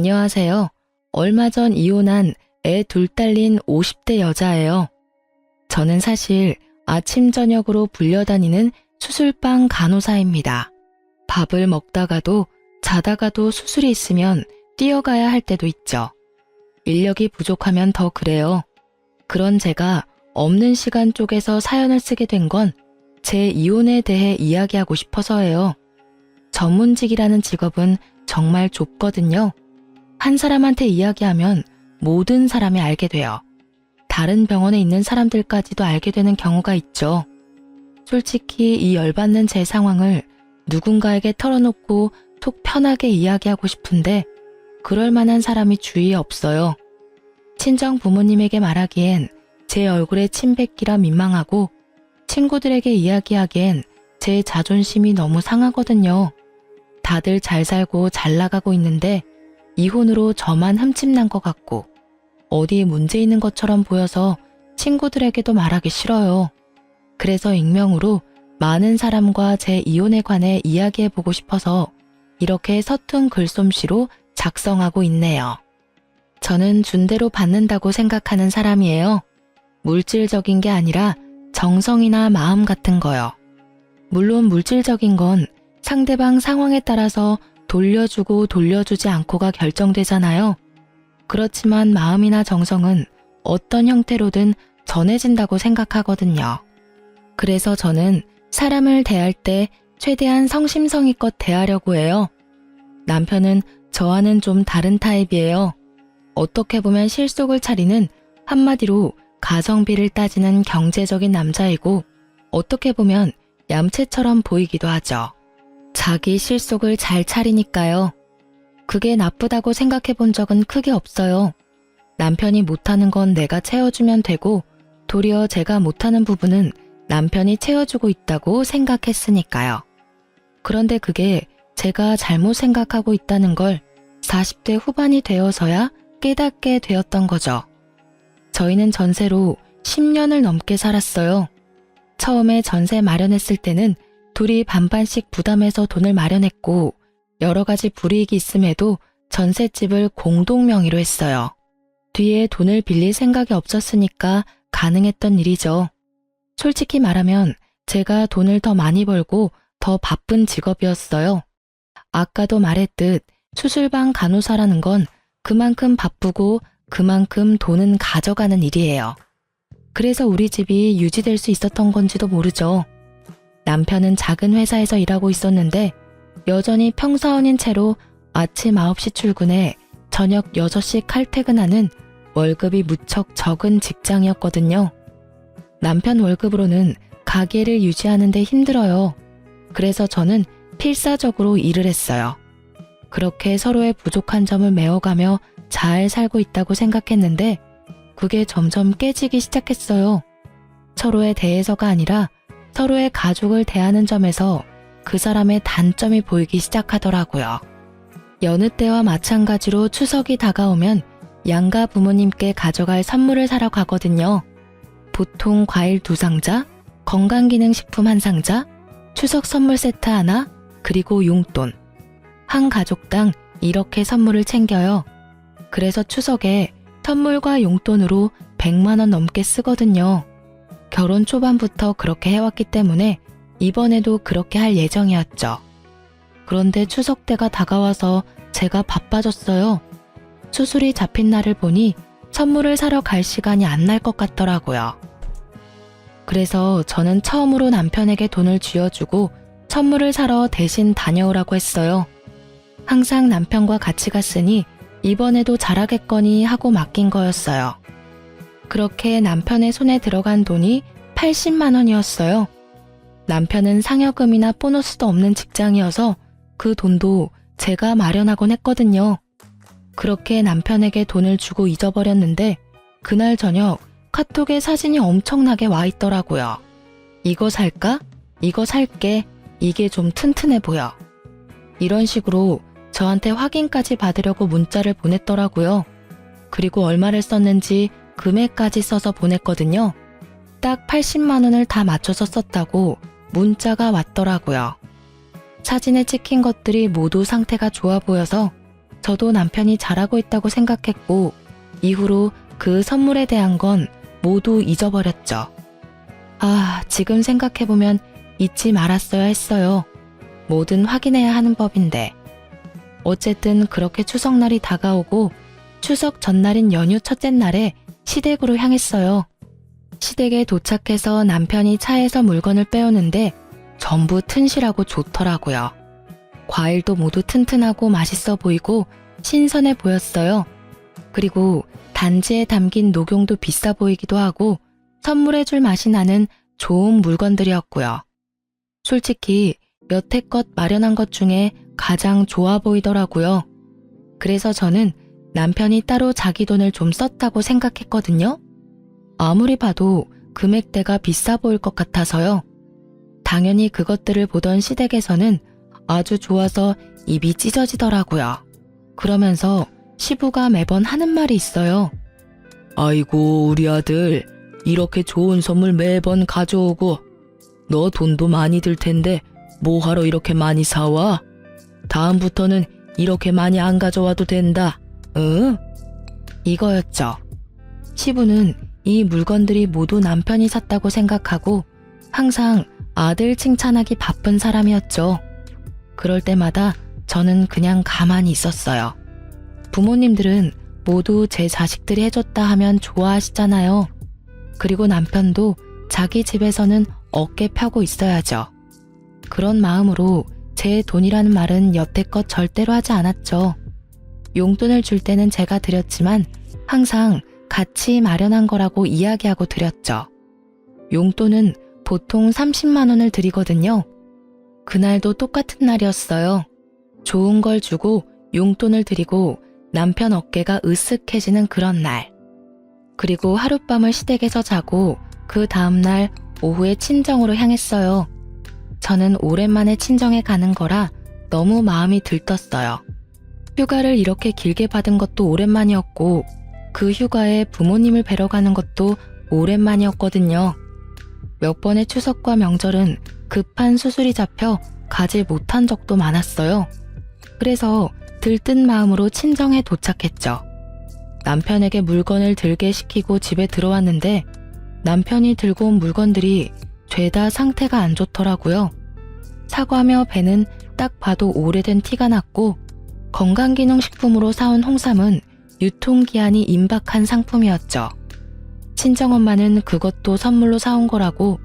안녕하세요. 얼마 전 이혼한 애 둘 딸린 50대 여자예요. 저는 사실 아침 저녁으로 불려다니는 수술방 간호사입니다. 밥을 먹다가도 자다가도 수술이 있으면 뛰어가야 할 때도 있죠. 인력이 부족하면 더 그래요. 그런 제가 없는 시간 쪽에서 사연을 쓰게 된 건 제 이혼에 대해 이야기하고 싶어서예요. 전문직이라는 직업은 정말 좁거든요. 한 사람한테 이야기하면 모든 사람이 알게 돼요. 다른 병원에 있는 사람들까지도 알게 되는 경우가 있죠. 솔직히 이 열받는 제 상황을 누군가에게 털어놓고 속 편하게 이야기하고 싶은데 그럴 만한 사람이 주위에 없어요. 친정 부모님에게 말하기엔 제 얼굴에 침 뱉기라 민망하고 친구들에게 이야기하기엔 제 자존심이 너무 상하거든요. 다들 잘 살고 잘 나가고 있는데 이혼으로 저만 흠집난 것 같고 어디 문제 있는 것처럼 보여서 친구들에게도 말하기 싫어요. 그래서 익명으로 많은 사람과 제 이혼에 관해 이야기해보고 싶어서 이렇게 서툰 글솜씨로 작성하고 있네요. 저는 준 대로 받는다고 생각하는 사람이에요. 물질적인 게 아니라 정성이나 마음 같은 거요. 물론 물질적인 건 상대방 상황에 따라서 돌려주고 돌려주지 않고가 결정되잖아요. 그렇지만 마음이나 정성은 어떤 형태로든 전해진다고 생각하거든요. 그래서 저는 사람을 대할 때 최대한 성심성의껏 대하려고 해요. 남편은 저와는 좀 다른 타입이에요. 어떻게 보면 실속을 차리는 한마디로 가성비를 따지는 경제적인 남자이고 어떻게 보면 얌체처럼 보이기도 하죠. 자기 실속을 잘 차리니까요. 그게 나쁘다고 생각해 본 적은 크게 없어요. 남편이 못하는 건 내가 채워주면 되고 도리어 제가 못하는 부분은 남편이 채워주고 있다고 생각했으니까요. 그런데 그게 제가 잘못 생각하고 있다는 걸 40대 후반이 되어서야 깨닫게 되었던 거죠. 저희는 전세로 10년을 넘게 살았어요. 처음에 전세 마련했을 때는 둘이 반반씩 부담해서 돈을 마련했고 여러 가지 불이익이 있음에도 전셋집을 공동 명의로 했어요. 뒤에 돈을 빌릴 생각이 없었으니까 가능했던 일이죠. 솔직히 말하면 제가 돈을 더 많이 벌고 더 바쁜 직업이었어요. 아까도 말했듯 수술방 간호사라는 건 그만큼 바쁘고 그만큼 돈은 가져가는 일이에요. 그래서 우리 집이 유지될 수 있었던 건지도 모르죠. 남편은 작은 회사에서 일하고 있었는데 여전히 평사원인 채로 아침 9시 출근해 저녁 6시 칼퇴근하는 월급이 무척 적은 직장이었거든요. 남편 월급으로는 가게를 유지하는 데 힘들어요. 그래서 저는 필사적으로 일을 했어요. 그렇게 서로의 부족한 점을 메워가며 잘 살고 있다고 생각했는데 그게 점점 깨지기 시작했어요. 서로에 대해서가 아니라 서로의 가족을 대하는 점에서 그 사람의 단점이 보이기 시작하더라고요. 여느 때와 마찬가지로 추석이 다가오면 양가 부모님께 가져갈 선물을 사러 가거든요. 보통 과일 2상자, 건강기능식품 1상자, 추석 선물 세트 하나, 그리고 용돈. 한 가족당 이렇게 선물을 챙겨요. 그래서 추석에 선물과 용돈으로 100만 원 넘게 쓰거든요. 결혼 초반부터 그렇게 해왔기 때문에 이번에도 그렇게 할 예정이었죠. 그런데 추석 때가 다가와서 제가 바빠졌어요. 수술이 잡힌 날을 보니 선물을 사러 갈 시간이 안 날 것 같더라고요. 그래서 저는 처음으로 남편에게 돈을 쥐어주고 선물을 사러 대신 다녀오라고 했어요. 항상 남편과 같이 갔으니 이번에도 잘하겠거니 하고 맡긴 거였어요. 그렇게 남편의 손에 들어간 돈이 80만 원이었어요. 남편은 상여금이나 보너스도 없는 직장이어서 그 돈도 제가 마련하곤 했거든요. 그렇게 남편에게 돈을 주고 잊어버렸는데 그날 저녁 카톡에 사진이 엄청나게 와 있더라고요. 이거 살까? 이거 살게. 이게 좀 튼튼해 보여. 이런 식으로 저한테 확인까지 받으려고 문자를 보냈더라고요. 그리고 얼마를 썼는지 금액까지 써서 보냈거든요. 딱 80만 원을 다 맞춰서 썼다고 문자가 왔더라고요. 사진에 찍힌 것들이 모두 상태가 좋아 보여서 저도 남편이 잘하고 있다고 생각했고 이후로 그 선물에 대한 건 모두 잊어버렸죠. 지금 생각해보면 잊지 말았어야 했어요. 뭐든 확인해야 하는 법인데. 어쨌든 그렇게 추석날이 다가오고 추석 전날인 연휴 첫째 날에 시댁으로 향했어요. 시댁에 도착해서 남편이 차에서 물건을 빼오는데 전부 튼실하고 좋더라고요. 과일도 모두 튼튼하고 맛있어 보이고 신선해 보였어요. 그리고 단지에 담긴 녹용도 비싸 보이기도 하고 선물해줄 맛이 나는 좋은 물건들이었고요. 솔직히 여태껏 마련한 것 중에 가장 좋아 보이더라고요. 그래서 저는 남편이 따로 자기 돈을 좀 썼다고 생각했거든요. 아무리 봐도 금액대가 비싸 보일 것 같아서요. 당연히 그것들을 보던 시댁에서는 아주 좋아서 입이 찢어지더라고요. 그러면서 시부가 매번 하는 말이 있어요. 아이고 우리 아들 이렇게 좋은 선물 매번 가져오고 너 돈도 많이 들 텐데 뭐하러 이렇게 많이 사와? 다음부터는 이렇게 많이 안 가져와도 된다. 응? 이거였죠. 시부는 이 물건들이 모두 남편이 샀다고 생각하고 항상 아들 칭찬하기 바쁜 사람이었죠. 그럴 때마다 저는 그냥 가만히 있었어요. 부모님들은 모두 제 자식들이 해줬다 하면 좋아하시잖아요. 그리고 남편도 자기 집에서는 어깨 펴고 있어야죠. 그런 마음으로 제 돈이라는 말은 여태껏 절대로 하지 않았죠. 용돈을 줄 때는 제가 드렸지만 항상 같이 마련한 거라고 이야기하고 드렸죠. 용돈은 보통 30만 원을 드리거든요. 그날도 똑같은 날이었어요. 좋은 걸 주고 용돈을 드리고 남편 어깨가 으쓱해지는 그런 날. 그리고 하룻밤을 시댁에서 자고 그 다음날 오후에 친정으로 향했어요. 저는 오랜만에 친정에 가는 거라 너무 마음이 들떴어요. 휴가를 이렇게 길게 받은 것도 오랜만이었고 그 휴가에 부모님을 뵈러 가는 것도 오랜만이었거든요. 몇 번의 추석과 명절은 급한 수술이 잡혀 가지 못한 적도 많았어요. 그래서 들뜬 마음으로 친정에 도착했죠. 남편에게 물건을 들게 시키고 집에 들어왔는데 남편이 들고 온 물건들이 죄다 상태가 안 좋더라고요. 사과며 배는 딱 봐도 오래된 티가 났고 건강기능식품으로 사온 홍삼은 유통기한이 임박한 상품이었죠. 친정엄마는 그것도 선물로 사온 거라고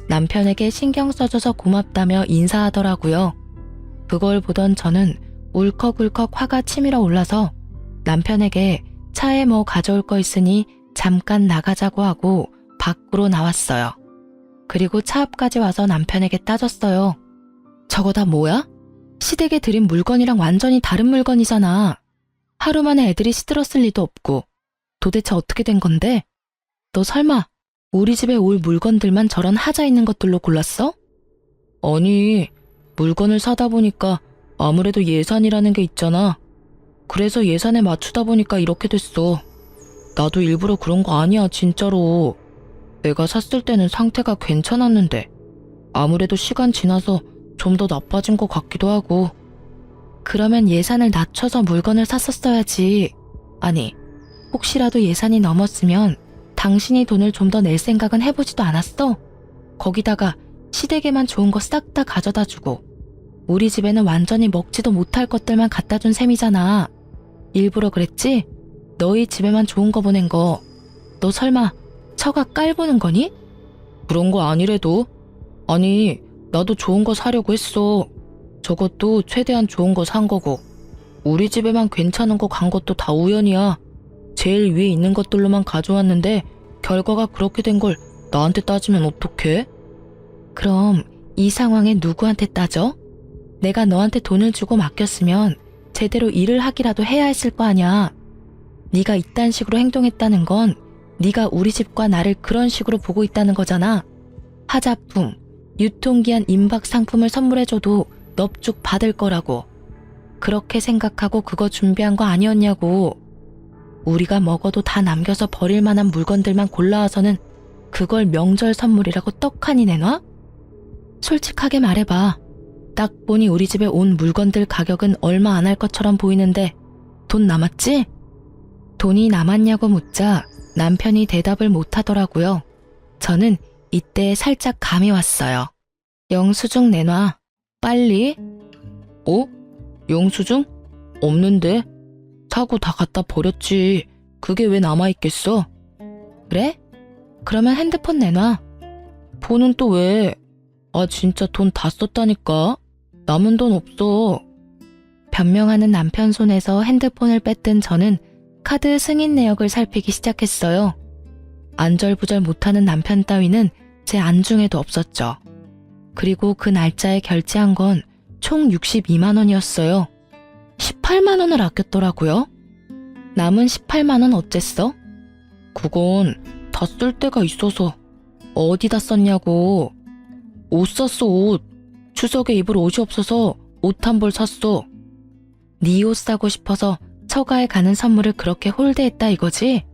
남편에게 신경 써줘서 고맙다며 인사하더라고요. 그걸 보던 저는 울컥울컥 화가 치밀어 올라서 남편에게 차에 뭐 가져올 거 있으니 잠깐 나가자고 하고 밖으로 나왔어요. 그리고 차 앞까지 와서 남편에게 따졌어요. 저거 다 뭐야? 시댁에 드린 물건이랑 완전히 다른 물건이잖아. 하루 만에 애들이 시들었을 리도 없고 도대체 어떻게 된 건데? 너 설마 우리 집에 올 물건들만 저런 하자 있는 것들로 골랐어? 아니, 물건을 사다 보니까 아무래도 예산이라는 게 있잖아. 그래서 예산에 맞추다 보니까 이렇게 됐어. 나도 일부러 그런 거 아니야, 진짜로. 내가 샀을 때는 상태가 괜찮았는데 아무래도 시간 지나서 좀 더 나빠진 것 같기도 하고. 그러면 예산을 낮춰서 물건을 샀었어야지. 아니, 혹시라도 예산이 넘었으면 당신이 돈을 좀 더 낼 생각은 해보지도 않았어? 거기다가 시댁에만 좋은 거 싹 다 가져다 주고 우리 집에는 완전히 먹지도 못할 것들만 갖다 준 셈이잖아. 일부러 그랬지? 너희 집에만 좋은 거 보낸 거 너 설마 처가 깔보는 거니? 그런 거 아니래도. 아니, 나도 좋은 거 사려고 했어. 저것도 최대한 좋은 거 산 거고 우리 집에만 괜찮은 거 간 것도 다 우연이야. 제일 위에 있는 것들로만 가져왔는데 결과가 그렇게 된 걸 나한테 따지면 어떡해? 그럼 이 상황에 누구한테 따져? 내가 너한테 돈을 주고 맡겼으면 제대로 일을 하기라도 해야 했을 거 아니야. 네가 이딴 식으로 행동했다는 건 네가 우리 집과 나를 그런 식으로 보고 있다는 거잖아. 하자품, 유통기한 임박 상품을 선물해줘도 넙죽 받을 거라고. 그렇게 생각하고 그거 준비한 거 아니었냐고. 우리가 먹어도 다 남겨서 버릴 만한 물건들만 골라와서는 그걸 명절 선물이라고 떡하니 내놔? 솔직하게 말해봐. 딱 보니 우리 집에 온 물건들 가격은 얼마 안 할 것처럼 보이는데 돈 남았지? 돈이 남았냐고 묻자 남편이 대답을 못하더라고요. 저는 이때 살짝 감이 왔어요. 영수증 내놔. 빨리. 어? 영수증? 없는데? 사고 다 갖다 버렸지. 그게 왜 남아있겠어? 그래? 그러면 핸드폰 내놔. 폰은 또 왜? 아, 진짜 돈 다 썼다니까. 남은 돈 없어. 변명하는 남편 손에서 핸드폰을 뺐던 저는 카드 승인 내역을 살피기 시작했어요. 안절부절 못하는 남편 따위는 제 안중에도 없었죠. 그리고 그 날짜에 결제한 건 총 62만 원이었어요. 18만 원을 아꼈더라고요. 남은 18만 원 어쨌어? 그건 다 쓸 데가 있어서. 어디다 썼냐고. 옷 샀어, 옷. 추석에 입을 옷이 없어서 옷 한 벌 샀어. 네 옷 사고 싶어서 처가에 가는 선물을 그렇게 홀대했다 이거지?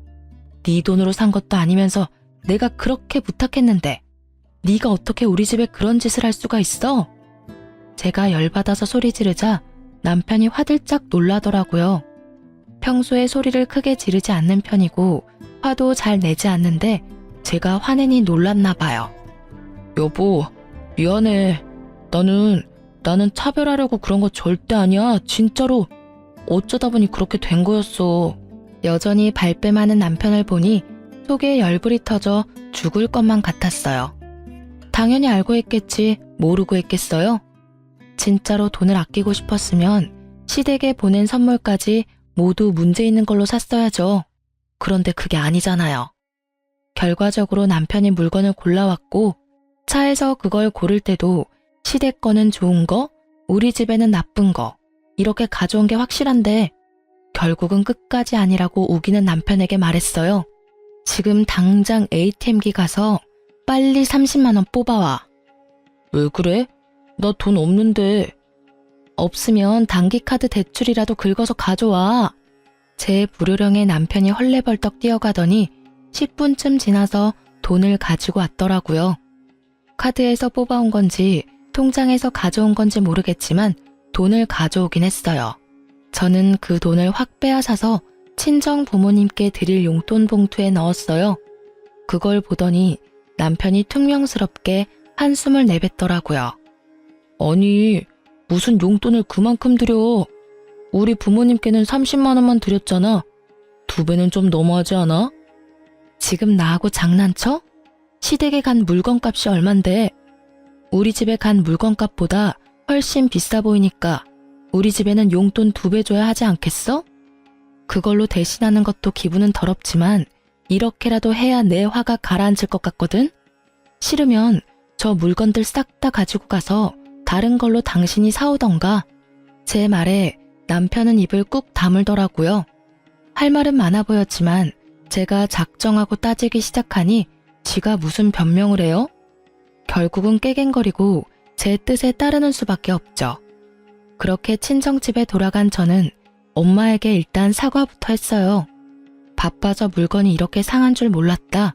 네 돈으로 산 것도 아니면서 내가 그렇게 부탁했는데 네가 어떻게 우리 집에 그런 짓을 할 수가 있어? 제가 열받아서 소리 지르자 남편이 화들짝 놀라더라고요. 평소에 소리를 크게 지르지 않는 편이고 화도 잘 내지 않는데 제가 화내니 놀랐나 봐요. 여보, 미안해. 나는 차별하려고 그런 거 절대 아니야. 진짜로. 어쩌다 보니 그렇게 된 거였어. 여전히 발뺌하는 남편을 보니 속에 열불이 터져 죽을 것만 같았어요. 당연히 알고 했겠지. 모르고 했겠어요? 진짜로 돈을 아끼고 싶었으면 시댁에 보낸 선물까지 모두 문제 있는 걸로 샀어야죠. 그런데 그게 아니잖아요. 결과적으로 남편이 물건을 골라왔고 차에서 그걸 고를 때도 시댁 거는 좋은 거, 우리 집에는 나쁜 거 이렇게 가져온 게 확실한데 결국은 끝까지 아니라고 우기는 남편에게 말했어요. 지금 당장 ATM기 가서 빨리 30만 원 뽑아와. 왜 그래? 나 돈 없는데. 없으면 단기카드 대출이라도 긁어서 가져와. 제 불효령에 남편이 헐레벌떡 뛰어가더니 10분쯤 지나서 돈을 가지고 왔더라고요. 카드에서 뽑아온 건지 통장에서 가져온 건지 모르겠지만 돈을 가져오긴 했어요. 저는 그 돈을 확 빼앗아서 친정 부모님께 드릴 용돈 봉투에 넣었어요. 그걸 보더니 남편이 퉁명스럽게 한숨을 내뱉더라고요. 아니, 무슨 용돈을 그만큼 드려. 우리 부모님께는 30만 원만 드렸잖아. 2배는 좀 너무하지 않아? 지금 나하고 장난쳐? 시댁에 간 물건값이 얼만데 우리 집에 간 물건값보다 훨씬 비싸 보이니까 우리 집에는 용돈 2배 줘야 하지 않겠어? 그걸로 대신하는 것도 기분은 더럽지만 이렇게라도 해야 내 화가 가라앉을 것 같거든? 싫으면 저 물건들 싹 다 가지고 가서 다른 걸로 당신이 사오던가. 제 말에 남편은 입을 꾹 다물더라고요. 할 말은 많아 보였지만 제가 작정하고 따지기 시작하니 지가 무슨 변명을 해요? 결국은 깨갱거리고 제 뜻에 따르는 수밖에 없죠. 그렇게 친정집에 돌아간 저는 엄마에게 일단 사과부터 했어요. 바빠서 물건이 이렇게 상한 줄 몰랐다.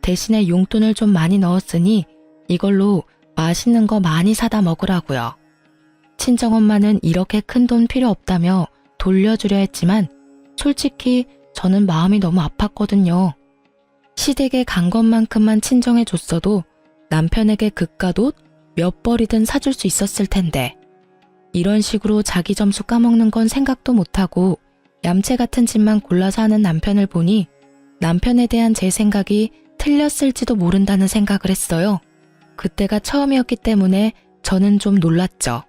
대신에 용돈을 좀 많이 넣었으니 이걸로 맛있는 거 많이 사다 먹으라고요. 친정엄마는 이렇게 큰 돈 필요 없다며 돌려주려 했지만 솔직히 저는 마음이 너무 아팠거든요. 시댁에 간 것만큼만 친정해줬어도 남편에게 그깟 옷 몇 벌이든 사줄 수 있었을 텐데 이런 식으로 자기 점수 까먹는 건 생각도 못하고 얌체 같은 짓만 골라서 하는 남편을 보니 남편에 대한 제 생각이 틀렸을지도 모른다는 생각을 했어요. 그때가 처음이었기 때문에 저는 좀 놀랐죠.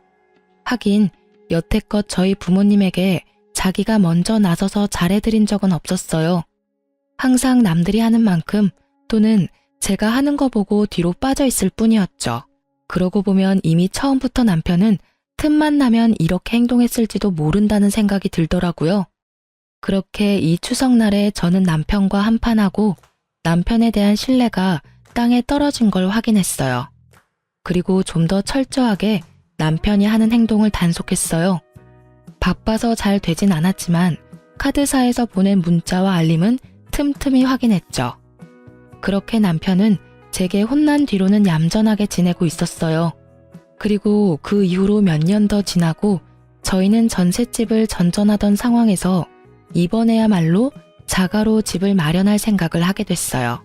하긴 여태껏 저희 부모님에게 자기가 먼저 나서서 잘해드린 적은 없었어요. 항상 남들이 하는 만큼 또는 제가 하는 거 보고 뒤로 빠져있을 뿐이었죠. 그러고 보면 이미 처음부터 남편은 틈만 나면 이렇게 행동했을지도 모른다는 생각이 들더라고요. 그렇게 이 추석날에 저는 남편과 한판하고 남편에 대한 신뢰가 땅에 떨어진 걸 확인했어요. 그리고 좀 더 철저하게 남편이 하는 행동을 단속했어요. 바빠서 잘 되진 않았지만 카드사에서 보낸 문자와 알림은 틈틈이 확인했죠. 그렇게 남편은 제게 혼난 뒤로는 얌전하게 지내고 있었어요. 그리고 그 이후로 몇 년 더 지나고 저희는 전셋집을 전전하던 상황에서 이번에야말로 자가로 집을 마련할 생각을 하게 됐어요.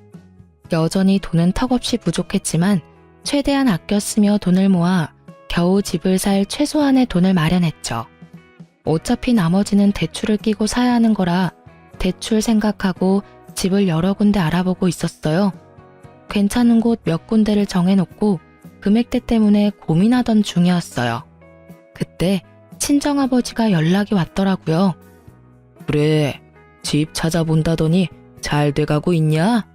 여전히 돈은 턱없이 부족했지만 최대한 아껴 쓰며 돈을 모아 겨우 집을 살 최소한의 돈을 마련했죠. 어차피 나머지는 대출을 끼고 사야 하는 거라 대출 생각하고 집을 여러 군데 알아보고 있었어요. 괜찮은 곳 몇 군데를 정해놓고 금액대 때문에 고민하던 중이었어요. 그때 친정아버지가 연락이 왔더라고요. 그래, 집 찾아본다더니 잘 돼가고 있냐?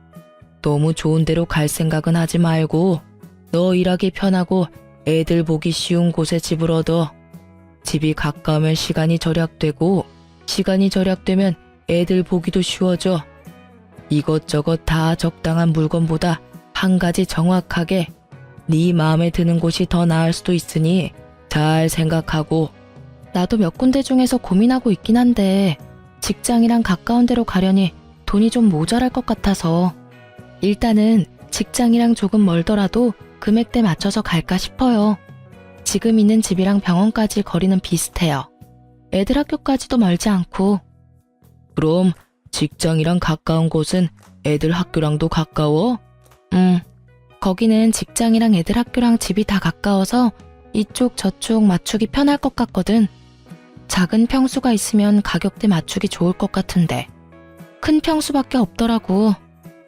너무 좋은 데로 갈 생각은 하지 말고 너 일하기 편하고 애들 보기 쉬운 곳에 집을 얻어. 집이 가까우면 시간이 절약되고 시간이 절약되면 애들 보기도 쉬워져. 이것저것 다 적당한 물건보다 한 가지 정확하게 네 마음에 드는 곳이 더 나을 수도 있으니 잘 생각하고. 나도 몇 군데 중에서 고민하고 있긴 한데 직장이랑 가까운 데로 가려니 돈이 좀 모자랄 것 같아서 일단은 직장이랑 조금 멀더라도 금액대 맞춰서 갈까 싶어요. 지금 있는 집이랑 병원까지 거리는 비슷해요. 애들 학교까지도 멀지 않고. 그럼 직장이랑 가까운 곳은 애들 학교랑도 가까워? 거기는 직장이랑 애들 학교랑 집이 다 가까워서 이쪽 저쪽 맞추기 편할 것 같거든. 작은 평수가 있으면 가격대 맞추기 좋을 것 같은데 큰 평수밖에 없더라고.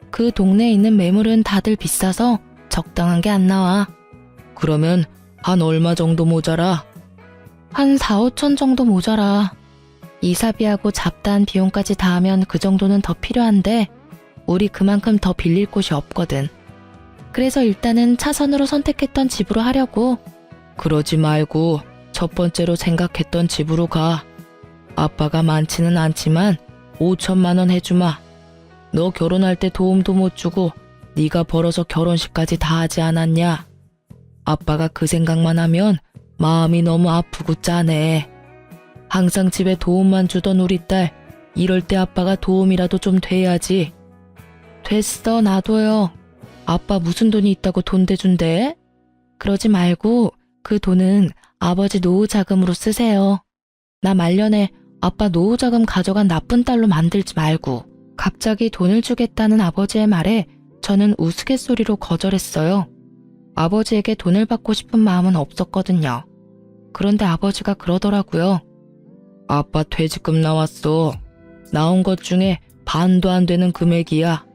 그 동네에 있는 매물은 다들 비싸서 적당한 게 안 나와. 그러면 한 얼마 정도 모자라? 한 4, 5천 정도 모자라. 이사비하고 잡다한 비용까지 다 하면 그 정도는 더 필요한데 우리 그만큼 더 빌릴 곳이 없거든. 그래서 일단은 차선으로 선택했던 집으로 하려고. 그러지 말고 첫 번째로 생각했던 집으로 가. 아빠가 많지는 않지만 5천만 원 해주마. 너 결혼할 때 도움도 못 주고 네가 벌어서 결혼식까지 다 하지 않았냐? 아빠가 그 생각만 하면 마음이 너무 아프고 짠해. 항상 집에 도움만 주던 우리 딸, 이럴 때 아빠가 도움이라도 좀 돼야지. 됐어, 놔둬요. 아빠 무슨 돈이 있다고 돈 대준대? 그러지 말고 그 돈은 아버지 노후 자금으로 쓰세요. 나 말년에 아빠 노후 자금 가져간 나쁜 딸로 만들지 말고. 갑자기 돈을 주겠다는 아버지의 말에 저는 우스갯소리로 거절했어요. 아버지에게 돈을 받고 싶은 마음은 없었거든요. 그런데 아버지가 그러더라고요. 아빠 퇴직금 나왔어. 나온 것 중에 반도 안 되는 금액이야.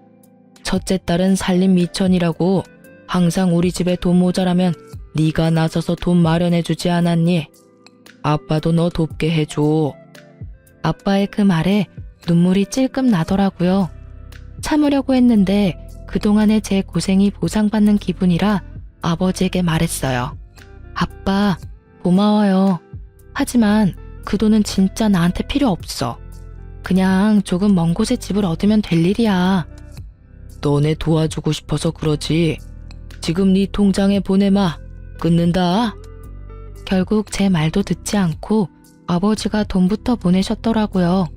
첫째 딸은 살림 미천이라고 항상 우리 집에 돈 모자라면 네가 나서서 돈 마련해주지 않았니? 아빠도 너 돕게 해줘. 아빠의 그 말에 눈물이 찔끔 나더라고요. 참으려고 했는데 그동안의 제 고생이 보상받는 기분이라 아버지에게 말했어요. 아빠, 고마워요. 하지만 그 돈은 진짜 나한테 필요 없어. 그냥 조금 먼 곳에 집을 얻으면 될 일이야. 너네 도와주고 싶어서 그러지. 지금 네 통장에 보내마. 끊는다. 결국 제 말도 듣지 않고 아버지가 돈부터 보내셨더라고요.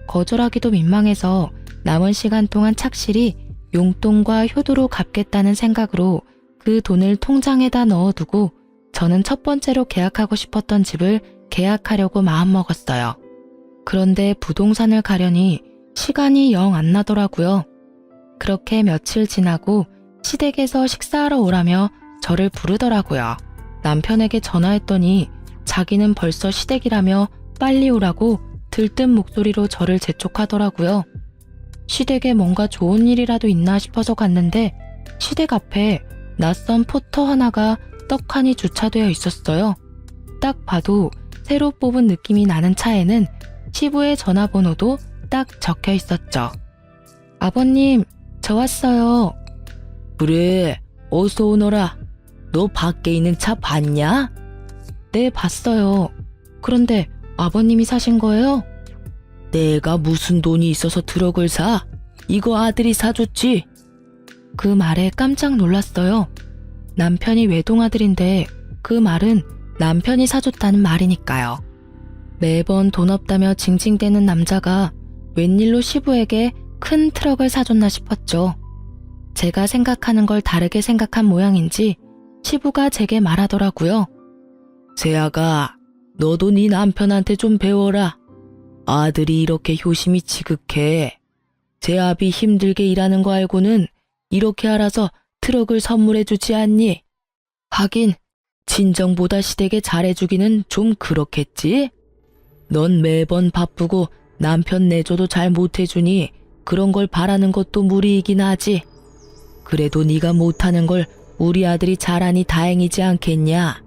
거절하기도 민망해서 남은 시간 동안 착실히 용돈과 효도로 갚겠다는 생각으로 그 돈을 통장에다 넣어두고 저는 첫 번째로 계약하고 싶었던 집을 계약하려고 마음먹었어요. 그런데 부동산을 가려니 시간이 영 안 나더라고요. 그렇게 며칠 지나고 시댁에서 식사하러 오라며 저를 부르더라고요. 남편에게 전화했더니 자기는 벌써 시댁이라며 빨리 오라고 들뜬 목소리로 저를 재촉하더라고요. 시댁에 뭔가 좋은 일이라도 있나 싶어서 갔는데 시댁 앞에 낯선 포터 하나가 떡하니 주차되어 있었어요. 딱 봐도 새로 뽑은 느낌이 나는 차에는 시부의 전화번호도 딱 적혀 있었죠. 아버님, 저 왔어요. 그래, 어서 오너라. 너 밖에 있는 차 봤냐? 네, 봤어요. 그런데 아버님이 사신 거예요? 내가 무슨 돈이 있어서 트럭을 사? 이거 아들이 사줬지? 그 말에 깜짝 놀랐어요. 남편이 외동아들인데 그 말은 남편이 사줬다는 말이니까요. 매번 돈 없다며 징징대는 남자가 웬일로 시부에게 큰 트럭을 사줬나 싶었죠. 제가 생각하는 걸 다르게 생각한 모양인지 시부가 제게 말하더라고요. 세아가, 너도 네 남편한테 좀 배워라. 아들이 이렇게 효심이 지극해. 제 아비 힘들게 일하는 거 알고는 이렇게 알아서 트럭을 선물해주지 않니? 하긴 친정보다 시댁에 잘해주기는 좀 그렇겠지? 넌 매번 바쁘고 남편 내줘도 잘 못해주니 그런 걸 바라는 것도 무리이긴 하지. 그래도 네가 못하는 걸 우리 아들이 잘하니 다행이지 않겠냐?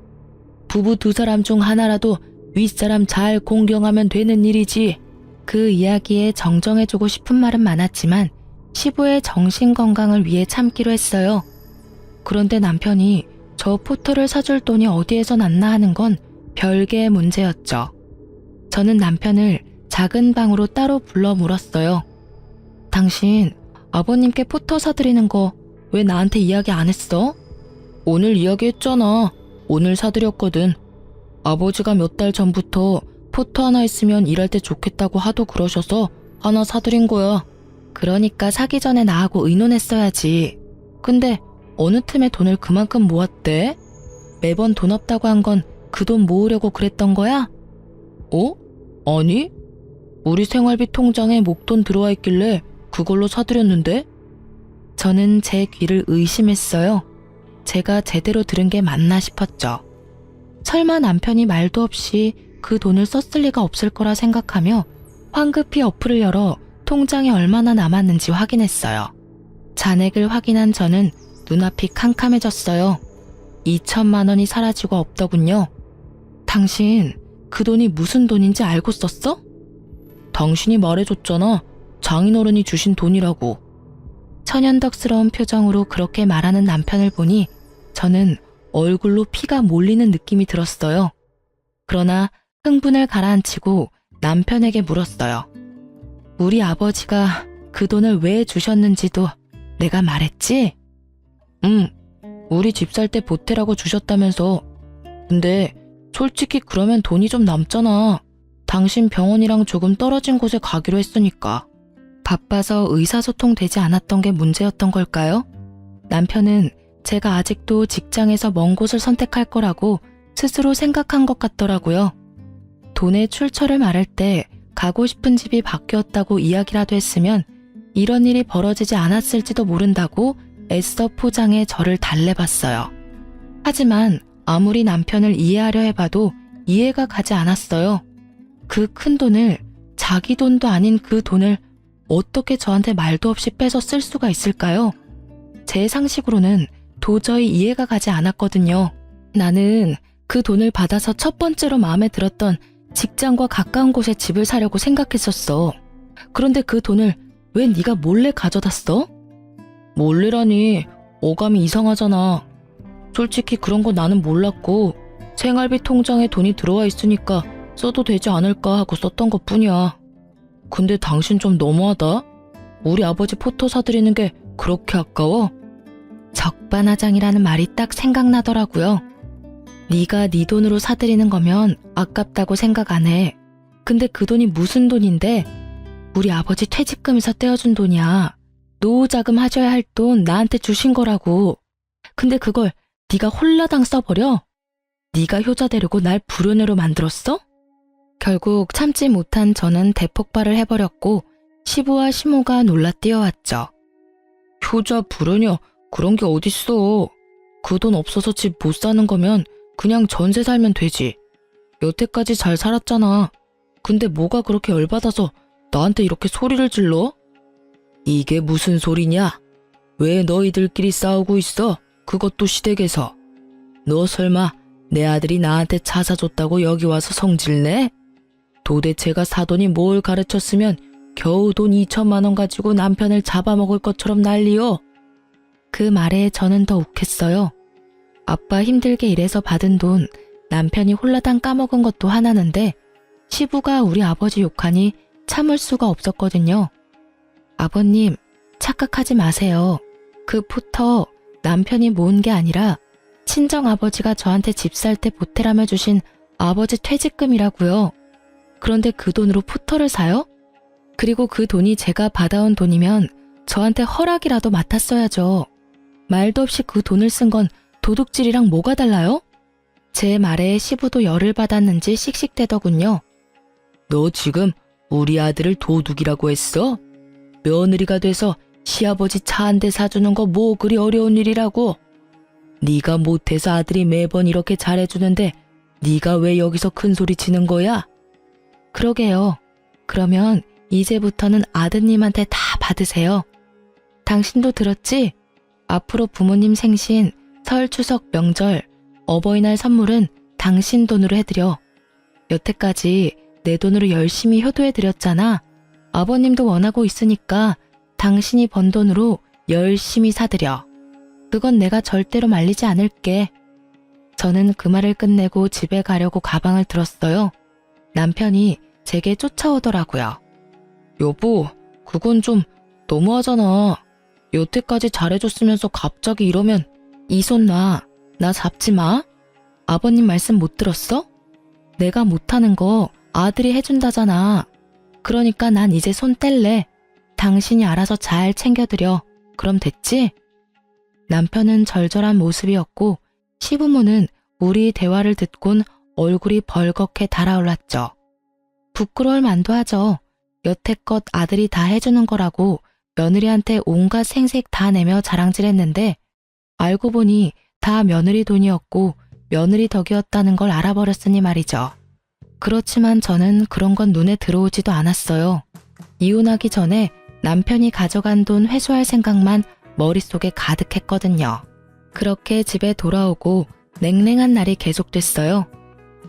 부부 두 사람 중 하나라도 윗사람 잘 공경하면 되는 일이지. 그 이야기에 정정해주고 싶은 말은 많았지만 시부의 정신건강을 위해 참기로 했어요. 그런데 남편이 저 포터를 사줄 돈이 어디에서 났나 하는 건 별개의 문제였죠. 저는 남편을 작은 방으로 따로 불러 물었어요. 당신 아버님께 포터 사드리는 거 왜 나한테 이야기 안 했어? 오늘 이야기했잖아. 오늘 사드렸거든. 아버지가 몇 달 전부터 포터 하나 있으면 일할 때 좋겠다고 하도 그러셔서 하나 사드린 거야. 그러니까 사기 전에 나하고 의논했어야지. 근데 어느 틈에 돈을 그만큼 모았대? 매번 돈 없다고 한 건 그 돈 모으려고 그랬던 거야? 어? 아니? 우리 생활비 통장에 목돈 들어와 있길래 그걸로 사드렸는데? 저는 제 귀를 의심했어요. 제가 제대로 들은 게 맞나 싶었죠. 설마 남편이 말도 없이 그 돈을 썼을 리가 없을 거라 생각하며 황급히 어플을 열어 통장에 얼마나 남았는지 확인했어요. 잔액을 확인한 저는 눈앞이 캄캄해졌어요. 2천만 원이 사라지고 없더군요. 당신 그 돈이 무슨 돈인지 알고 썼어? 당신이 말해줬잖아. 장인어른이 주신 돈이라고. 천연덕스러운 표정으로 그렇게 말하는 남편을 보니 저는 얼굴로 피가 몰리는 느낌이 들었어요. 그러나 흥분을 가라앉히고 남편에게 물었어요. 우리 아버지가 그 돈을 왜 주셨는지도 내가 말했지? 우리 집 살 때 보태라고 주셨다면서. 근데 솔직히 그러면 돈이 좀 남잖아. 당신 병원이랑 조금 떨어진 곳에 가기로 했으니까. 바빠서 의사소통 되지 않았던 게 문제였던 걸까요? 남편은 제가 아직도 직장에서 먼 곳을 선택할 거라고 스스로 생각한 것 같더라고요. 돈의 출처를 말할 때 가고 싶은 집이 바뀌었다고 이야기라도 했으면 이런 일이 벌어지지 않았을지도 모른다고 애써 포장해 저를 달래봤어요. 하지만 아무리 남편을 이해하려 해봐도 이해가 가지 않았어요. 그 큰 돈을, 자기 돈도 아닌 그 돈을 어떻게 저한테 말도 없이 빼서 쓸 수가 있을까요? 제 상식으로는 도저히 이해가 가지 않았거든요. 나는 그 돈을 받아서 첫 번째로 마음에 들었던 직장과 가까운 곳에 집을 사려고 생각했었어. 그런데 그 돈을 왜 네가 몰래 가져다 써? 몰래라니, 어감이 이상하잖아. 솔직히 그런 거 나는 몰랐고 생활비 통장에 돈이 들어와 있으니까 써도 되지 않을까 하고 썼던 것 뿐이야. 근데 당신 좀 너무하다. 우리 아버지 포터 사드리는 게 그렇게 아까워? 적반하장이라는 말이 딱 생각나더라고요. 네가 네 돈으로 사드리는 거면 아깝다고 생각 안 해. 근데 그 돈이 무슨 돈인데? 우리 아버지 퇴직금에서 떼어준 돈이야. 노후자금 하셔야 할 돈 나한테 주신 거라고. 근데 그걸 네가 홀라당 써버려? 네가 효자 되려고 날 불효녀로 만들었어? 결국 참지 못한 저는 대폭발을 해버렸고 시부와 시모가 놀라 뛰어왔죠. 효자 불효녀 그런 게 어딨어. 그 돈 없어서 집 못 사는 거면 그냥 전세 살면 되지. 여태까지 잘 살았잖아. 근데 뭐가 그렇게 열받아서 나한테 이렇게 소리를 질러? 이게 무슨 소리냐? 왜 너희들끼리 싸우고 있어? 그것도 시댁에서. 너 설마 내 아들이 나한테 차 사줬다고 여기 와서 성질내? 도대체가 사돈이 뭘 가르쳤으면 겨우 돈 2천만 원 가지고 남편을 잡아먹을 것처럼 난리요. 그 말에 저는 더 욱했어요. 아빠 힘들게 일해서 받은 돈 남편이 홀라당 까먹은 것도 하나는데 시부가 우리 아버지 욕하니 참을 수가 없었거든요. 아버님, 착각하지 마세요. 그 포터 남편이 모은 게 아니라 친정아버지가 저한테 집 살 때 보태라며 주신 아버지 퇴직금이라고요. 그런데 그 돈으로 포터를 사요? 그리고 그 돈이 제가 받아온 돈이면 저한테 허락이라도 맡았어야죠. 말도 없이 그 돈을 쓴 건 도둑질이랑 뭐가 달라요? 제 말에 시부도 열을 받았는지 씩씩대더군요. 너 지금 우리 아들을 도둑이라고 했어? 며느리가 돼서 시아버지 차 한 대 사주는 거 뭐 그리 어려운 일이라고? 네가 못해서 아들이 매번 이렇게 잘해주는데 네가 왜 여기서 큰 소리 치는 거야? 그러게요. 그러면 이제부터는 아드님한테 다 받으세요. 당신도 들었지? 앞으로 부모님 생신, 설, 추석, 명절, 어버이날 선물은 당신 돈으로 해드려. 여태까지 내 돈으로 열심히 효도해드렸잖아. 아버님도 원하고 있으니까 당신이 번 돈으로 열심히 사드려. 그건 내가 절대로 말리지 않을게. 저는 그 말을 끝내고 집에 가려고 가방을 들었어요. 남편이 제게 쫓아오더라고요. 여보, 그건 좀 너무하잖아. 여태까지 잘해줬으면서 갑자기 이러면 이 손 놔. 나 잡지 마. 아버님 말씀 못 들었어? 내가 못하는 거 아들이 해준다잖아. 그러니까 난 이제 손 뗄래. 당신이 알아서 잘 챙겨드려. 그럼 됐지? 남편은 절절한 모습이었고 시부모는 우리 대화를 듣곤 얼굴이 벌겋게 달아올랐죠. 부끄러울 만도 하죠. 여태껏 아들이 다 해주는 거라고 며느리한테 온갖 생색 다 내며 자랑질했는데 알고 보니 다 며느리 돈이었고 며느리 덕이었다는 걸 알아버렸으니 말이죠. 그렇지만 저는 그런 건 눈에 들어오지도 않았어요. 이혼하기 전에 남편이 가져간 돈 회수할 생각만 머릿속에 가득했거든요. 그렇게 집에 돌아오고 냉랭한 날이 계속됐어요.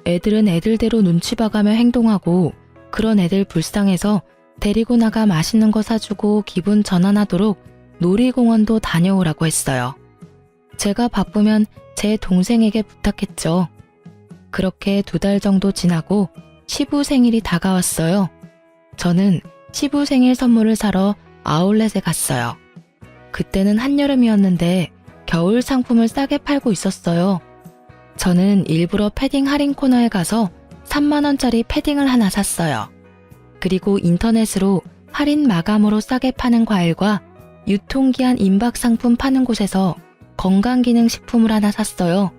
애들은 애들대로 눈치 봐가며 행동하고 그런 애들 불쌍해서 데리고 나가 맛있는 거 사주고 기분 전환하도록 놀이공원도 다녀오라고 했어요. 제가 바쁘면 제 동생에게 부탁했죠. 그렇게 2달 정도 지나고 시부 생일이 다가왔어요. 저는 시부 생일 선물을 사러 아울렛에 갔어요. 그때는 한여름이었는데 겨울 상품을 싸게 팔고 있었어요. 저는 일부러 패딩 할인 코너에 가서 3만 원짜리 패딩을 하나 샀어요. 그리고 인터넷으로 할인 마감으로 싸게 파는 과일과 유통기한 임박 상품 파는 곳에서 건강기능식품을 하나 샀어요.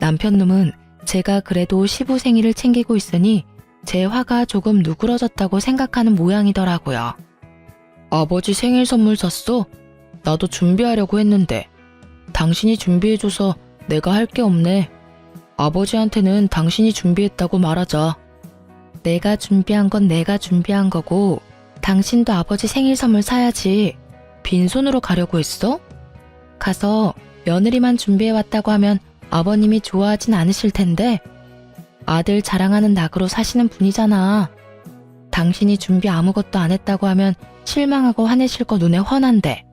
남편놈은 제가 그래도 시부 생일을 챙기고 있으니 제 화가 조금 누그러졌다고 생각하는 모양이더라고요. 아버지 생일 선물 샀어? 나도 준비하려고 했는데. 당신이 준비해줘서 내가 할 게 없네. 아버지한테는 당신이 준비했다고 말하자. 내가 준비한 건 내가 준비한 거고 당신도 아버지 생일 선물 사야지. 빈손으로 가려고 했어? 가서 며느리만 준비해왔다고 하면 아버님이 좋아하진 않으실 텐데 아들 자랑하는 낙으로 사시는 분이잖아. 당신이 준비 아무것도 안 했다고 하면 실망하고 화내실 거 눈에 훤한데.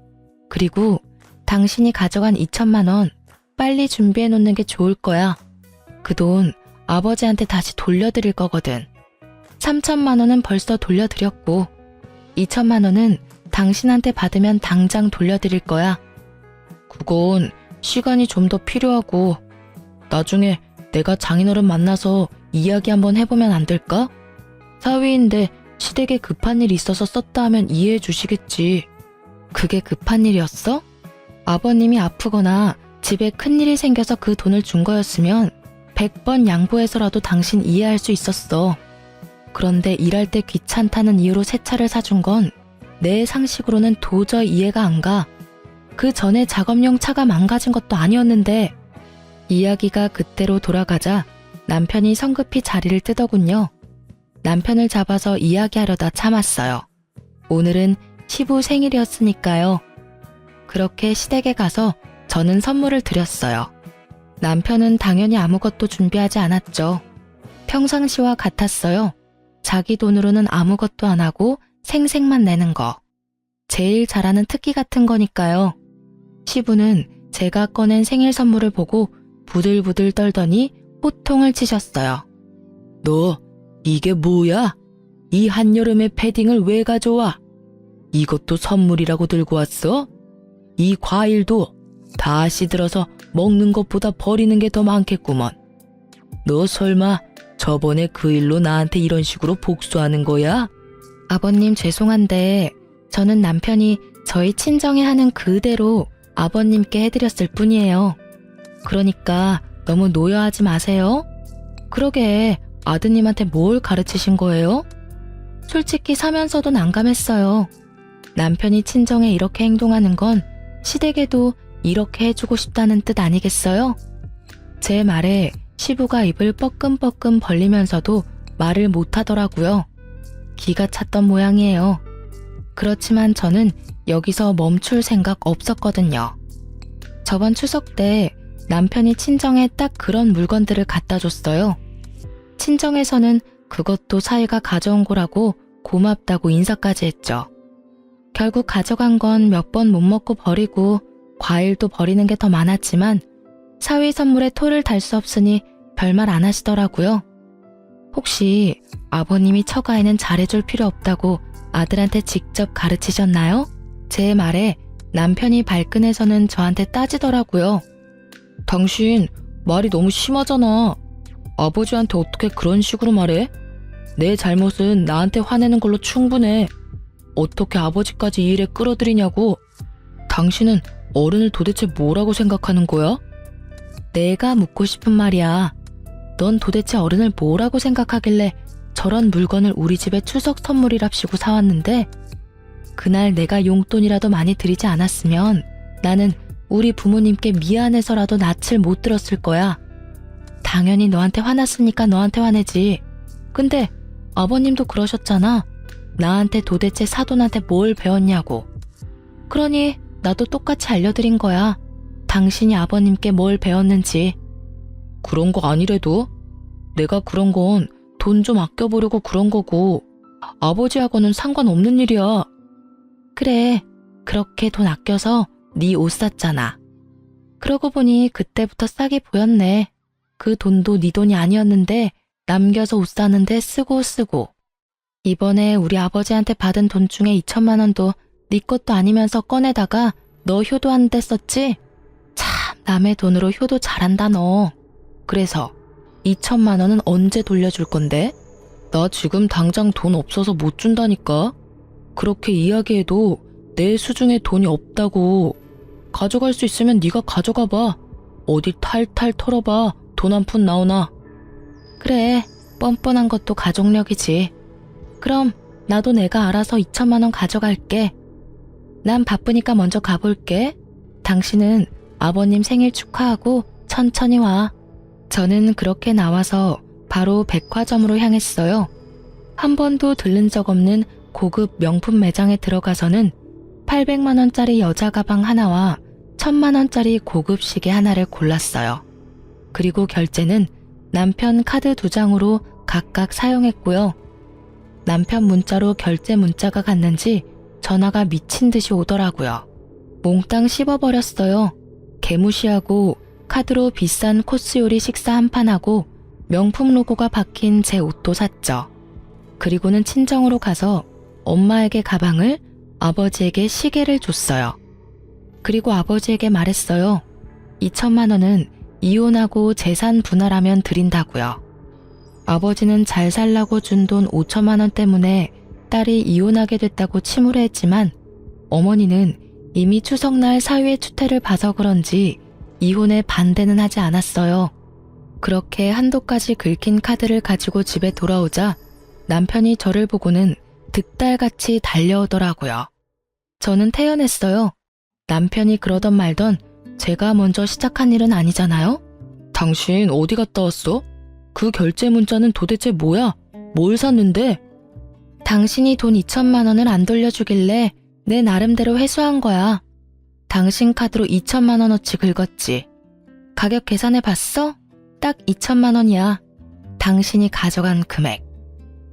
그리고 당신이 가져간 2천만 원 빨리 준비해 놓는 게 좋을 거야. 그 돈 아버지한테 다시 돌려드릴 거거든. 3천만 원은 벌써 돌려드렸고 2천만 원은 당신한테 받으면 당장 돌려드릴 거야. 그건 시간이 좀 더 필요하고 나중에 내가 장인어른 만나서 이야기 한번 해보면 안 될까? 사위인데 시댁에 급한 일이 있어서 썼다 하면 이해해 주시겠지. 그게 급한 일이었어? 아버님이 아프거나 집에 큰일이 생겨서 그 돈을 준 거였으면 100번 양보해서라도 당신 이해할 수 있었어. 그런데 일할 때 귀찮다는 이유로 새 차를 사준 건 내 상식으로는 도저히 이해가 안 가. 그 전에 작업용 차가 망가진 것도 아니었는데. 이야기가 그때로 돌아가자 남편이 성급히 자리를 뜨더군요. 남편을 잡아서 이야기하려다 참았어요. 오늘은 시부 생일이었으니까요. 그렇게 시댁에 가서 저는 선물을 드렸어요. 남편은 당연히 아무것도 준비하지 않았죠. 평상시와 같았어요. 자기 돈으로는 아무것도 안 하고 생색만 내는 거. 제일 잘하는 특기 같은 거니까요. 시부는 제가 꺼낸 생일 선물을 보고 부들부들 떨더니 호통을 치셨어요. 너 이게 뭐야? 이 한여름에 패딩을 왜 가져와? 이것도 선물이라고 들고 왔어? 이 과일도 다 시들어서 먹는 것보다 버리는 게 더 많겠구먼. 너 설마 저번에 그 일로 나한테 이런 식으로 복수하는 거야? 아버님 죄송한데 저는 남편이 저희 친정에 하는 그대로 아버님께 해드렸을 뿐이에요. 그러니까 너무 노여하지 마세요. 그러게 아드님한테 뭘 가르치신 거예요? 솔직히 사면서도 난감했어요. 남편이 친정에 이렇게 행동하는 건 시댁에도 이렇게 해주고 싶다는 뜻 아니겠어요? 제 말에 시부가 입을 뻐끔뻐끔 벌리면서도 말을 못하더라고요. 기가 찼던 모양이에요. 그렇지만 저는 여기서 멈출 생각 없었거든요. 저번 추석 때 남편이 친정에 딱 그런 물건들을 갖다 줬어요. 친정에서는 그것도 사위가 가져온 거라고 고맙다고 인사까지 했죠. 결국 가져간 건 몇 번 못 먹고 버리고 과일도 버리는 게 더 많았지만 사위 선물에 토를 달 수 없으니 별말 안 하시더라고요. 혹시 아버님이 처가에는 잘해줄 필요 없다고 아들한테 직접 가르치셨나요? 제 말에 남편이 발끈해서는 저한테 따지더라고요. 당신 말이 너무 심하잖아. 아버지한테 어떻게 그런 식으로 말해? 내 잘못은 나한테 화내는 걸로 충분해. 어떻게 아버지까지 이 일에 끌어들이냐고. 당신은 어른을 도대체 뭐라고 생각하는 거야? 내가 묻고 싶은 말이야. 넌 도대체 어른을 뭐라고 생각하길래 저런 물건을 우리 집에 추석 선물이랍시고 사왔는데 그날 내가 용돈이라도 많이 드리지 않았으면 나는 우리 부모님께 미안해서라도 낯을 못 들었을 거야. 당연히 너한테 화났으니까 너한테 화내지. 근데 아버님도 그러셨잖아. 나한테 도대체 사돈한테 뭘 배웠냐고. 그러니 나도 똑같이 알려드린 거야. 당신이 아버님께 뭘 배웠는지. 그런 거 아니래도 내가 그런 건 돈 좀 아껴보려고 그런 거고 아버지하고는 상관없는 일이야. 그래, 그렇게 돈 아껴서 네 옷 샀잖아. 그러고 보니 그때부터 싹이 보였네. 그 돈도 네 돈이 아니었는데 남겨서 옷 사는데 쓰고 이번에 우리 아버지한테 받은 돈 중에 2천만 원도 네 것도 아니면서 꺼내다가 너 효도하는데 썼지? 참 남의 돈으로 효도 잘한다 너. 그래서 2천만 원은 언제 돌려줄 건데? 나 지금 당장 돈 없어서 못 준다니까. 그렇게 이야기해도 내 수중에 돈이 없다고. 가져갈 수 있으면 네가 가져가 봐. 어디 탈탈 털어봐. 돈 한 푼 나오나. 그래, 뻔뻔한 것도 가족력이지. 그럼 나도 내가 알아서 2천만 원 가져갈게. 난 바쁘니까 먼저 가볼게. 당신은 아버님 생일 축하하고 천천히 와. 저는 그렇게 나와서 바로 백화점으로 향했어요. 한 번도 들른 적 없는 고급 명품 매장에 들어가서는 800만 원짜리 여자 가방 하나와 1000만 원짜리 고급 시계 하나를 골랐어요. 그리고 결제는 남편 카드 2장으로 각각 사용했고요. 남편 문자로 결제 문자가 갔는지 전화가 미친 듯이 오더라고요. 몽땅 씹어버렸어요. 개무시하고 카드로 비싼 코스 요리 식사 한 판하고 명품 로고가 박힌 제 옷도 샀죠. 그리고는 친정으로 가서 엄마에게 가방을, 아버지에게 시계를 줬어요. 그리고 아버지에게 말했어요. 2천만 원은 이혼하고 재산 분할하면 드린다고요. 아버지는 잘 살라고 준 돈 5천만 원 때문에 딸이 이혼하게 됐다고 침울해했지만 어머니는 이미 추석날 사위의 추태를 봐서 그런지 이혼에 반대는 하지 않았어요. 그렇게 한도까지 긁힌 카드를 가지고 집에 돌아오자 남편이 저를 보고는 득달같이 달려오더라고요. 저는 태연했어요. 남편이 그러던 말던 제가 먼저 시작한 일은 아니잖아요? 당신 어디 갔다 왔어? 그 결제 문자는 도대체 뭐야? 뭘 샀는데? 당신이 돈 2천만 원을 안 돌려주길래 내 나름대로 회수한 거야. 당신 카드로 2천만 원어치 긁었지. 가격 계산해 봤어? 딱 2천만 원이야. 당신이 가져간 금액.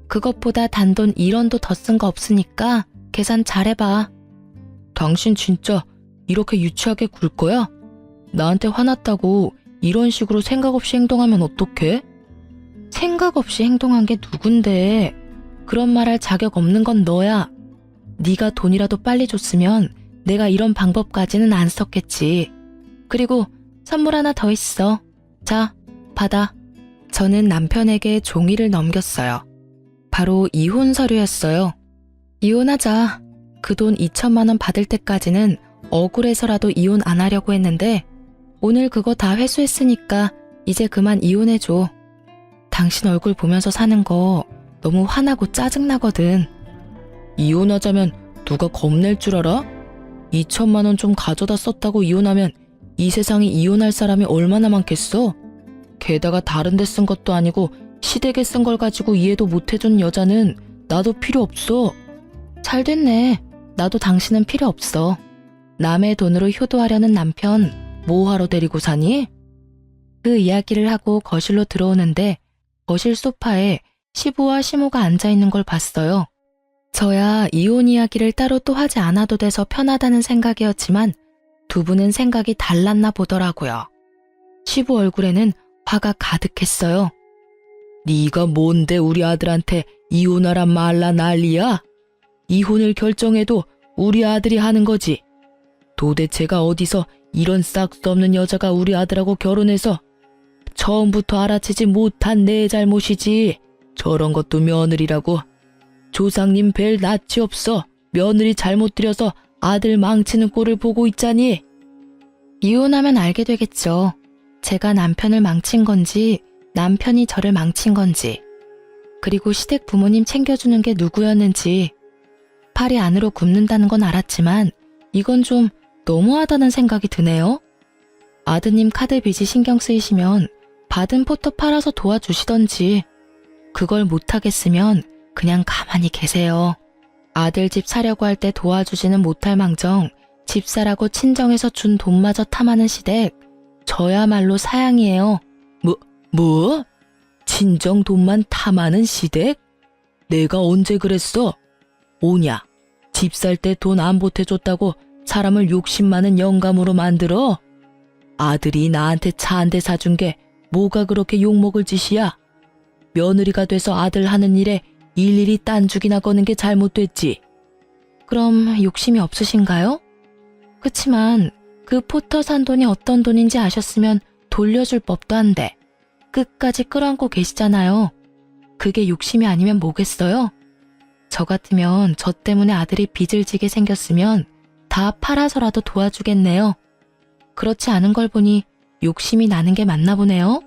그것보다 단돈 1원도 더 쓴 거 없으니까 계산 잘해봐. 당신 진짜 이렇게 유치하게 굴 거야? 나한테 화났다고 이런 식으로 생각 없이 행동하면 어떡해? 생각 없이 행동한 게 누군데? 그런 말할 자격 없는 건 너야. 네가 돈이라도 빨리 줬으면 내가 이런 방법까지는 안 썼겠지. 그리고 선물 하나 더 있어. 자, 받아. 저는 남편에게 종이를 넘겼어요. 바로 이혼 서류였어요. 이혼하자. 그 돈 2천만 원 받을 때까지는 억울해서라도 이혼 안 하려고 했는데 오늘 그거 다 회수했으니까 이제 그만 이혼해줘. 당신 얼굴 보면서 사는 거 너무 화나고 짜증나거든. 이혼하자면 누가 겁낼 줄 알아? 2천만 원 좀 가져다 썼다고 이혼하면 이 세상에 이혼할 사람이 얼마나 많겠어? 게다가 다른 데 쓴 것도 아니고 시댁에 쓴 걸 가지고 이해도 못해준 여자는 나도 필요 없어. 잘 됐네. 나도 당신은 필요 없어. 남의 돈으로 효도하려는 남편 뭐하러 데리고 사니? 그 이야기를 하고 거실로 들어오는데 거실 소파에 시부와 시모가 앉아있는 걸 봤어요. 저야 이혼 이야기를 따로 또 하지 않아도 돼서 편하다는 생각이었지만 두 분은 생각이 달랐나 보더라고요. 시부 얼굴에는 화가 가득했어요. 네가 뭔데 우리 아들한테 이혼하란 말라 난리야? 이혼을 결정해도 우리 아들이 하는 거지. 도대체가 어디서 이런 싹수 없는 여자가 우리 아들하고 결혼해서 처음부터 알아채지 못한 내 잘못이지. 저런 것도 며느리라고. 조상님 뵐 낯이 없어. 며느리 잘못 들여서 아들 망치는 꼴을 보고 있자니. 이혼하면 알게 되겠죠. 제가 남편을 망친 건지 남편이 저를 망친 건지, 그리고 시댁 부모님 챙겨주는 게 누구였는지. 팔이 안으로 굽는다는 건 알았지만 이건 좀 너무하다는 생각이 드네요. 아드님 카드 빚이 신경 쓰이시면 받은 포터 팔아서 도와주시던지, 그걸 못하겠으면 그냥 가만히 계세요. 아들 집 사려고 할 때 도와주지는 못할 망정 집 사라고 친정에서 준 돈마저 탐하는 시댁, 저야말로 사양이에요. 뭐? 친정 돈만 탐하는 시댁? 내가 언제 그랬어? 오냐, 집 살 때 돈 안 보태줬다고 사람을 욕심 많은 영감으로 만들어? 아들이 나한테 차 한 대 사준 게 뭐가 그렇게 욕먹을 짓이야? 며느리가 돼서 아들 하는 일에 일일이 딴죽이나 거는 게 잘못됐지. 그럼 욕심이 없으신가요? 그치만 그 포터 산 돈이 어떤 돈인지 아셨으면 돌려줄 법도 한데 끝까지 끌어안고 계시잖아요. 그게 욕심이 아니면 뭐겠어요? 저 같으면 저 때문에 아들이 빚을 지게 생겼으면 다 팔아서라도 도와주겠네요. 그렇지 않은 걸 보니 욕심이 나는 게 맞나 보네요.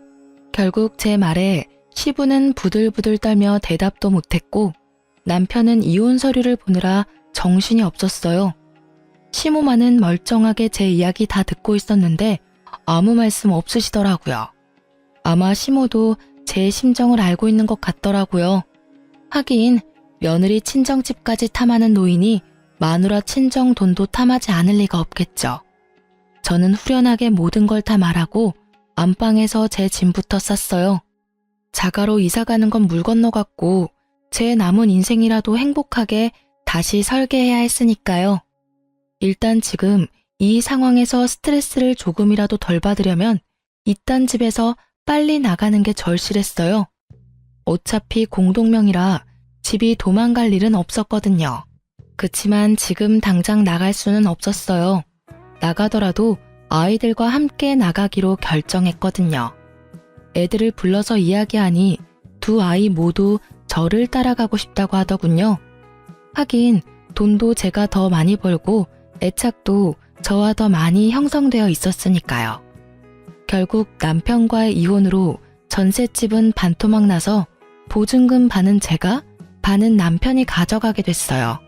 결국 제 말에 시부는 부들부들 떨며 대답도 못했고 남편은 이혼 서류를 보느라 정신이 없었어요. 시모마는 멀쩡하게 제 이야기 다 듣고 있었는데 아무 말씀 없으시더라고요. 아마 시모도 제 심정을 알고 있는 것 같더라고요. 하긴 며느리 친정집까지 탐하는 노인이 마누라 친정 돈도 탐하지 않을 리가 없겠죠. 저는 후련하게 모든 걸 다 말하고 안방에서 제 짐부터 쌌어요. 자가로 이사가는 건 물 건너갔고 제 남은 인생이라도 행복하게 다시 설계해야 했으니까요. 일단 지금 이 상황에서 스트레스를 조금이라도 덜 받으려면 이딴 집에서 빨리 나가는 게 절실했어요. 어차피 공동명이라 집이 도망갈 일은 없었거든요. 그치만 지금 당장 나갈 수는 없었어요. 나가더라도 아이들과 함께 나가기로 결정했거든요. 애들을 불러서 이야기하니 두 아이 모두 저를 따라가고 싶다고 하더군요. 하긴 돈도 제가 더 많이 벌고 애착도 저와 더 많이 형성되어 있었으니까요. 결국 남편과의 이혼으로 전셋집은 반토막 나서 보증금 반은 제가, 반은 남편이 가져가게 됐어요.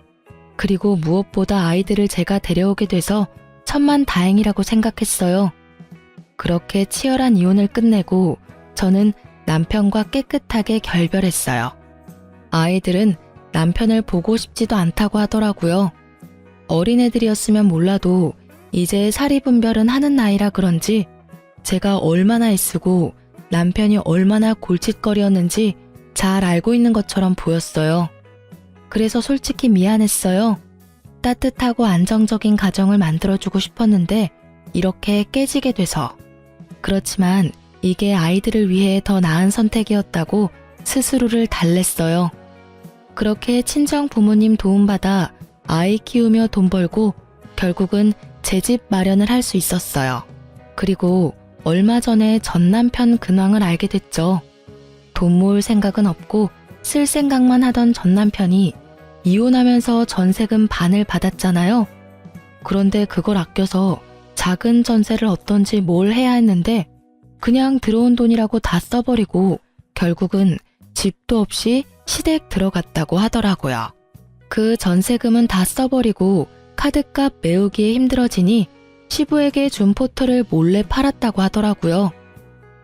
그리고 무엇보다 아이들을 제가 데려오게 돼서 천만다행이라고 생각했어요. 그렇게 치열한 이혼을 끝내고 저는 남편과 깨끗하게 결별했어요. 아이들은 남편을 보고 싶지도 않다고 하더라고요. 어린애들이었으면 몰라도 이제 사리분별은 하는 나이라 그런지 제가 얼마나 애쓰고 남편이 얼마나 골칫거리였는지 잘 알고 있는 것처럼 보였어요. 그래서 솔직히 미안했어요. 따뜻하고 안정적인 가정을 만들어주고 싶었는데 이렇게 깨지게 돼서. 그렇지만 이게 아이들을 위해 더 나은 선택이었다고 스스로를 달랬어요. 그렇게 친정 부모님 도움받아 아이 키우며 돈 벌고 결국은 제 집 마련을 할 수 있었어요. 그리고 얼마 전에 전 남편 근황을 알게 됐죠. 돈 모을 생각은 없고 쓸 생각만 하던 전 남편이 이혼하면서 전세금 반을 받았잖아요. 그런데 그걸 아껴서 작은 전세를 얻던지 뭘 해야 했는데 그냥 들어온 돈이라고 다 써버리고 결국은 집도 없이 시댁 들어갔다고 하더라고요. 그 전세금은 다 써버리고 카드값 메우기에 힘들어지니 시부에게 준 포터를 몰래 팔았다고 하더라고요.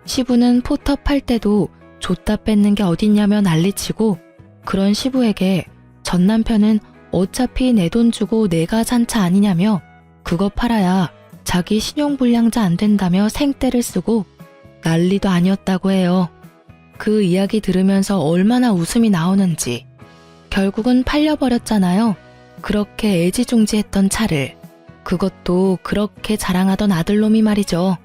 시부는 포터 팔 때도 줬다 뺏는 게 어딨냐며 난리치고 그런 시부에게 전 남편은 어차피 내 돈 주고 내가 산 차 아니냐며 그거 팔아야 자기 신용불량자 안 된다며 생떼를 쓰고 난리도 아니었다고 해요. 그 이야기 들으면서 얼마나 웃음이 나오는지. 결국은 팔려버렸잖아요. 그렇게 애지중지했던 차를. 그것도 그렇게 자랑하던 아들놈이 말이죠.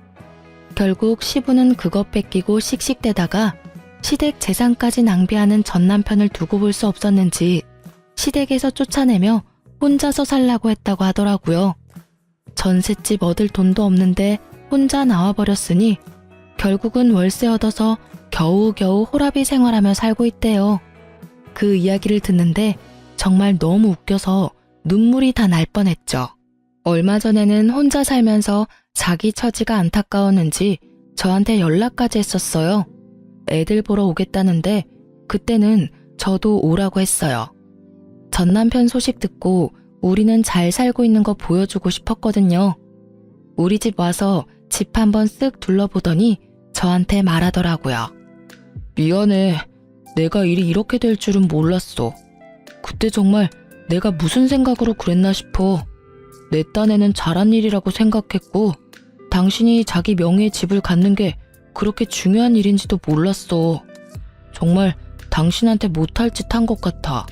결국 시부는 그거 뺏기고 씩씩대다가 시댁 재산까지 낭비하는 전 남편을 두고 볼 수 없었는지 시댁에서 쫓아내며 혼자서 살라고 했다고 하더라고요. 전셋집 얻을 돈도 없는데 혼자 나와버렸으니 결국은 월세 얻어서 겨우겨우 호라비 생활하며 살고 있대요. 그 이야기를 듣는데 정말 너무 웃겨서 눈물이 다 날 뻔했죠. 얼마 전에는 혼자 살면서 자기 처지가 안타까웠는지 저한테 연락까지 했었어요. 애들 보러 오겠다는데 그때는 저도 오라고 했어요. 전 남편 소식 듣고 우리는 잘 살고 있는 거 보여주고 싶었거든요. 우리 집 와서 집 한번 쓱 둘러보더니 저한테 말하더라고요. 미안해. 내가 일이 이렇게 될 줄은 몰랐어. 그때 정말 내가 무슨 생각으로 그랬나 싶어. 내 딴에는 잘한 일이라고 생각했고 당신이 자기 명의의 집을 갖는 게 그렇게 중요한 일인지도 몰랐어. 정말 당신한테 못할 짓 한 것 같아.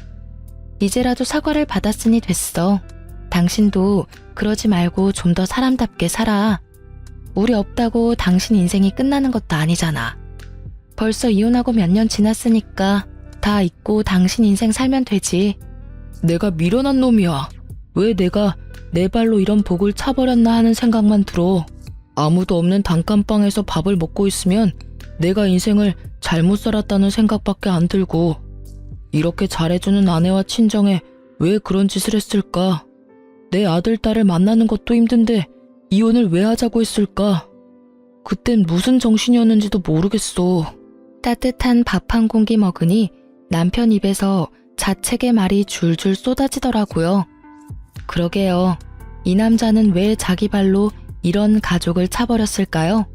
이제라도 사과를 받았으니 됐어. 당신도 그러지 말고 좀 더 사람답게 살아. 우리 없다고 당신 인생이 끝나는 것도 아니잖아. 벌써 이혼하고 몇 년 지났으니까 다 잊고 당신 인생 살면 되지. 내가 미련한 놈이야. 왜 내가 내 발로 이런 복을 차버렸나 하는 생각만 들어. 아무도 없는 단칸방에서 밥을 먹고 있으면 내가 인생을 잘못 살았다는 생각밖에 안 들고 이렇게 잘해주는 아내와 친정에 왜 그런 짓을 했을까? 내 아들, 딸을 만나는 것도 힘든데 이혼을 왜 하자고 했을까? 그땐 무슨 정신이었는지도 모르겠어. 따뜻한 밥 한 공기 먹으니 남편 입에서 자책의 말이 줄줄 쏟아지더라고요. 그러게요. 이 남자는 왜 자기 발로 이런 가족을 차버렸을까요?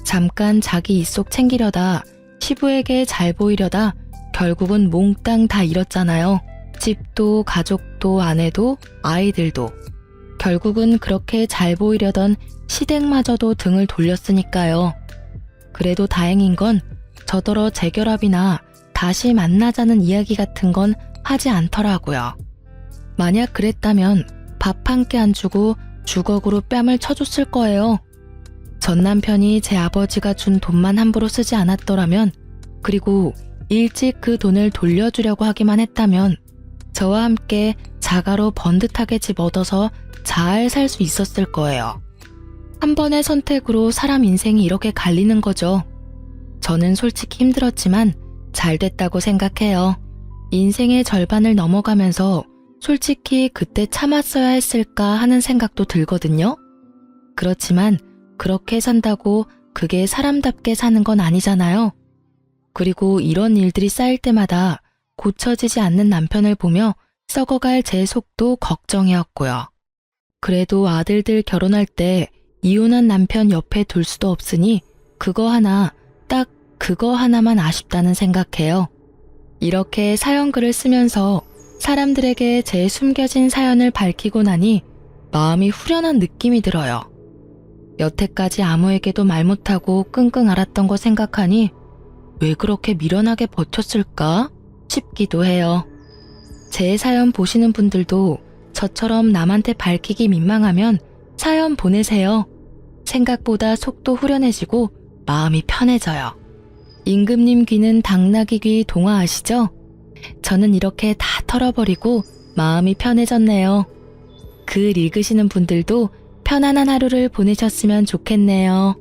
잠깐 자기 입속 챙기려다 시부에게 잘 보이려다 결국은 몽땅 다 잃었잖아요. 집도 가족도 아내도 아이들도. 결국은 그렇게 잘 보이려던 시댁마저도 등을 돌렸으니까요. 그래도 다행인 건 저더러 재결합이나 다시 만나자는 이야기 같은 건 하지 않더라고요. 만약 그랬다면 밥 한 끼 안 주고 주걱으로 뺨을 쳐줬을 거예요. 전 남편이 제 아버지가 준 돈만 함부로 쓰지 않았더라면, 그리고 일찍 그 돈을 돌려주려고 하기만 했다면 저와 함께 자가로 번듯하게 집 얻어서 잘 살 수 있었을 거예요. 한 번의 선택으로 사람 인생이 이렇게 갈리는 거죠. 저는 솔직히 힘들었지만 잘 됐다고 생각해요. 인생의 절반을 넘어가면서 솔직히 그때 참았어야 했을까 하는 생각도 들거든요. 그렇지만 그렇게 산다고 그게 사람답게 사는 건 아니잖아요. 그리고 이런 일들이 쌓일 때마다 고쳐지지 않는 남편을 보며 썩어갈 제 속도 걱정이었고요. 그래도 아들들 결혼할 때 이혼한 남편 옆에 둘 수도 없으니 딱 그거 하나만 아쉽다는 생각해요. 이렇게 사연글을 쓰면서 사람들에게 제 숨겨진 사연을 밝히고 나니 마음이 후련한 느낌이 들어요. 여태까지 아무에게도 말 못하고 끙끙 앓았던 거 생각하니 왜 그렇게 미련하게 버텼을까 싶기도 해요. 제 사연 보시는 분들도 저처럼 남한테 밝히기 민망하면 사연 보내세요. 생각보다 속도 후련해지고 마음이 편해져요. 임금님 귀는 당나귀 귀 동화 아시죠? 저는 이렇게 다 털어버리고 마음이 편해졌네요. 글 읽으시는 분들도 편안한 하루를 보내셨으면 좋겠네요.